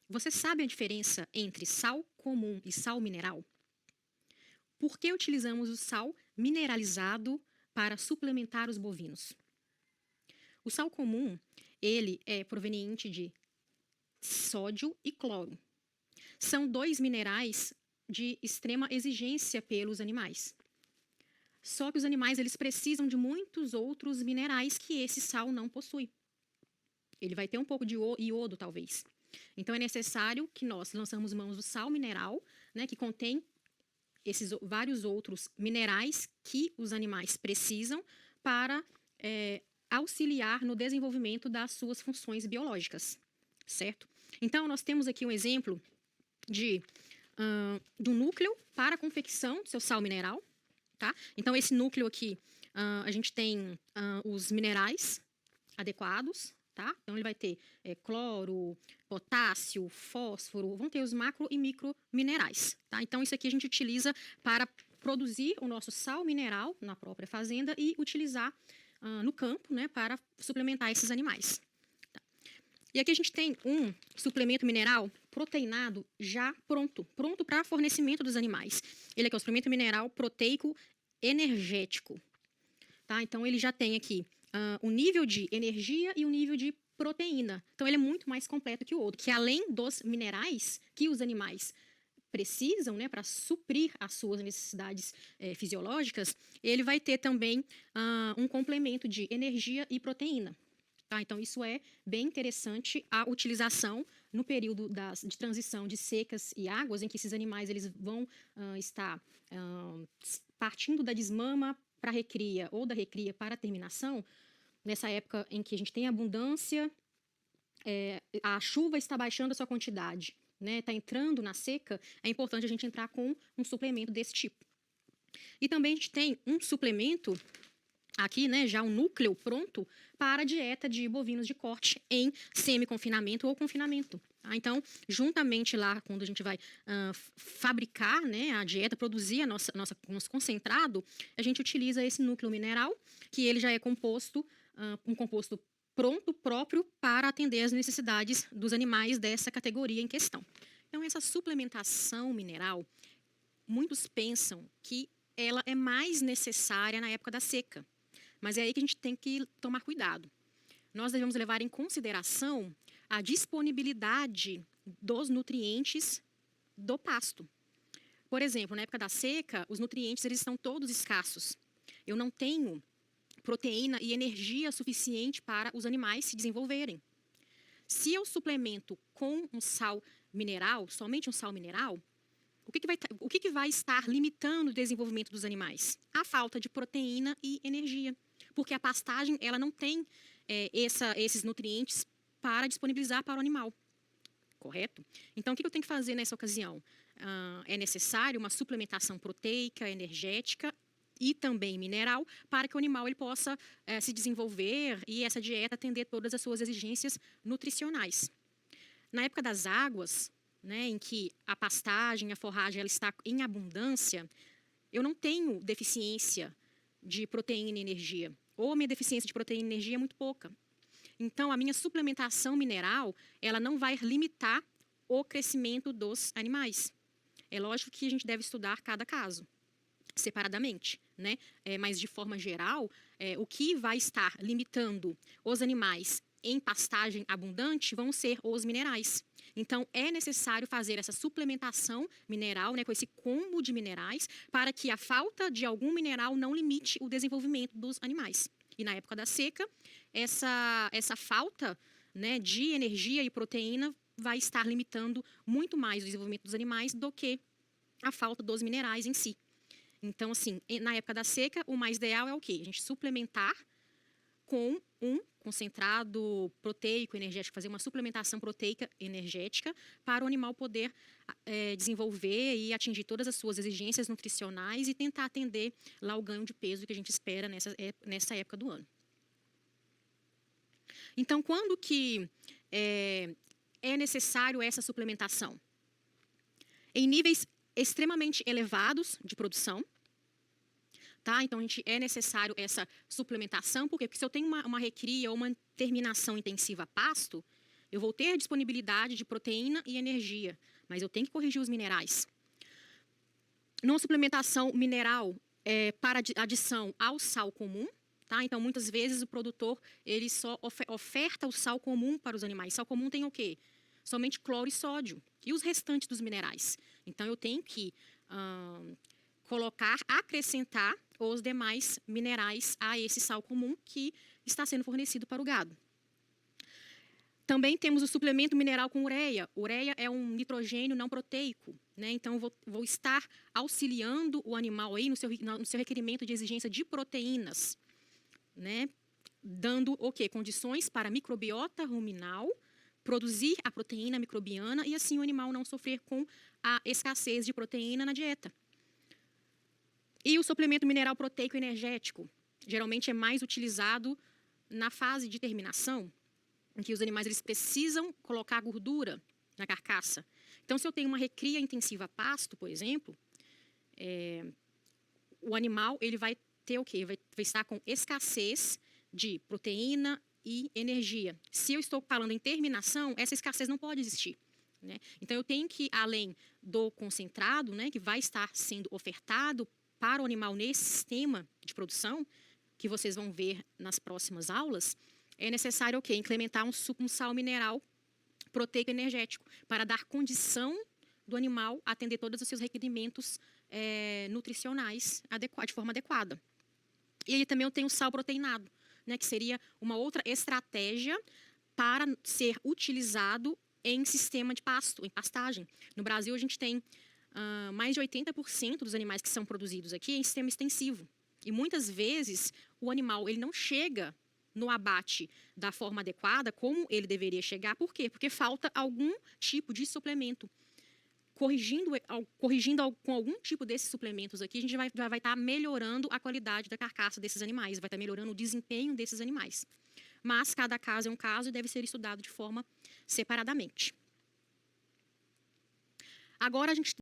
Você sabe a diferença entre sal comum e sal mineral? Por que utilizamos o sal mineralizado para suplementar os bovinos? O sal comum, ele é proveniente de sódio e cloro. São dois minerais de extrema exigência pelos animais. Só que os animais eles precisam de muitos outros minerais que esse sal não possui. Ele vai ter um pouco de iodo, talvez. Então é necessário que nós lançamos mãos do sal mineral, né, que contém esses vários outros minerais que os animais precisam para auxiliar no desenvolvimento das suas funções biológicas, certo? Então nós temos aqui um exemplo do núcleo para a confecção do seu sal mineral, tá? Então esse núcleo aqui, a gente tem os minerais adequados, tá? Então ele vai ter cloro, potássio, fósforo, vão ter os macro e micro minerais, tá? Então isso aqui a gente utiliza para produzir o nosso sal mineral na própria fazenda e utilizar no campo, né, para suplementar esses animais. Tá? E aqui a gente tem um suplemento mineral proteinado já pronto para fornecimento dos animais. Ele é o suplemento mineral proteico energético. Tá? Então ele já tem aqui o nível de energia e o nível de proteína. Então ele é muito mais completo que o outro, que além dos minerais que os animais precisam, né, para suprir as suas necessidades fisiológicas, ele vai ter também um complemento de energia e proteína. Tá? Então isso é bem interessante a utilização no período de transição de secas e águas, em que esses animais eles vão estar partindo da desmama para a recria ou da recria para a terminação. Nessa época em que a gente tem abundância, a chuva está baixando a sua quantidade, né? Está entrando na seca, é importante a gente entrar com um suplemento desse tipo. E também a gente tem um suplemento aqui, né, já um núcleo pronto para a dieta de bovinos de corte em semi-confinamento ou confinamento. Tá? Então, juntamente lá, quando a gente vai fabricar, né, a dieta, produzir nosso concentrado, a gente utiliza esse núcleo mineral, que ele já é composto, um composto pronto, próprio, para atender as necessidades dos animais dessa categoria em questão. Então, essa suplementação mineral, muitos pensam que ela é mais necessária na época da seca. Mas é aí que a gente tem que tomar cuidado. Nós devemos levar em consideração a disponibilidade dos nutrientes do pasto. Por exemplo, na época da seca, os nutrientes eles estão todos escassos. Eu não tenho proteína e energia suficiente para os animais se desenvolverem. Se eu suplemento com um sal mineral, somente um sal mineral, o que vai estar limitando o desenvolvimento dos animais? A falta de proteína e energia. Porque a pastagem ela não tem esses nutrientes para disponibilizar para o animal. Correto? Então, o que eu tenho que fazer nessa ocasião? É necessário uma suplementação proteica, energética e também mineral para que o animal ele possa se desenvolver e essa dieta atender todas as suas exigências nutricionais. Na época das águas, né, em que a pastagem, a forragem ela está em abundância, eu não tenho deficiência de proteína e energia. Ou a minha deficiência de proteína e energia é muito pouca. Então, a minha suplementação mineral, ela não vai limitar o crescimento dos animais. É lógico que a gente deve estudar cada caso, separadamente, né? Mas, de forma geral, o que vai estar limitando os animais em pastagem abundante vão ser os minerais. Então, é necessário fazer essa suplementação mineral, né, com esse combo de minerais, para que a falta de algum mineral não limite o desenvolvimento dos animais. E na época da seca, essa falta, né, de energia e proteína vai estar limitando muito mais o desenvolvimento dos animais do que a falta dos minerais em si. Então, assim, na época da seca, o mais ideal é o quê? A gente suplementar com um concentrado proteico energético, fazer uma suplementação proteica energética para o animal poder desenvolver e atingir todas as suas exigências nutricionais e tentar atender lá o ganho de peso que a gente espera nessa época do ano. Então, quando que é necessário essa suplementação? Em níveis extremamente elevados de produção. Tá? Então, é necessário essa suplementação, porque se eu tenho uma recria ou uma terminação intensiva a pasto, Eu vou ter disponibilidade de proteína e energia, mas eu tenho que corrigir os minerais. Numa suplementação mineral para adição ao sal comum, tá? Então, muitas vezes o produtor ele só oferta o sal comum para os animais. Sal comum tem o quê? Somente cloro e sódio e os restantes dos minerais. Então, eu tenho que acrescentar os demais minerais a esse sal comum que está sendo fornecido para o gado. Também temos o suplemento mineral com ureia. Ureia é um nitrogênio não proteico, né? Então, vou estar auxiliando o animal aí no seu requerimento de exigência de proteínas, né? Dando o quê? Condições para a microbiota ruminal produzir a proteína microbiana e assim o animal não sofrer com a escassez de proteína na dieta. E o suplemento mineral proteico energético, geralmente é mais utilizado na fase de terminação, em que os animais eles precisam colocar gordura na carcaça. Então, se eu tenho uma recria intensiva a pasto, por exemplo, o animal ele vai ter o quê? Vai estar com escassez de proteína e energia. Se eu estou falando em terminação, essa escassez não pode existir, né? Então, eu tenho que, além do concentrado, né, que vai estar sendo ofertado para o animal nesse sistema de produção, que vocês vão ver nas próximas aulas, é necessário o quê? Implementar um sal mineral proteico energético para dar condição do animal atender todos os seus requerimentos nutricionais de forma adequada. E ele também tem o sal proteinado, né, que seria uma outra estratégia para ser utilizado em sistema de pasto, em pastagem. No Brasil, a gente tem mais de 80% dos animais que são produzidos aqui em sistema extensivo. E muitas vezes o animal ele não chega no abate da forma adequada, como ele deveria chegar. Por quê? Porque falta algum tipo de suplemento. Corrigindo com algum tipo desses suplementos aqui, a gente vai estar melhorando a qualidade da carcaça desses animais, vai estar melhorando o desempenho desses animais. Mas cada caso é um caso e deve ser estudado de forma separadamente. Agora a gente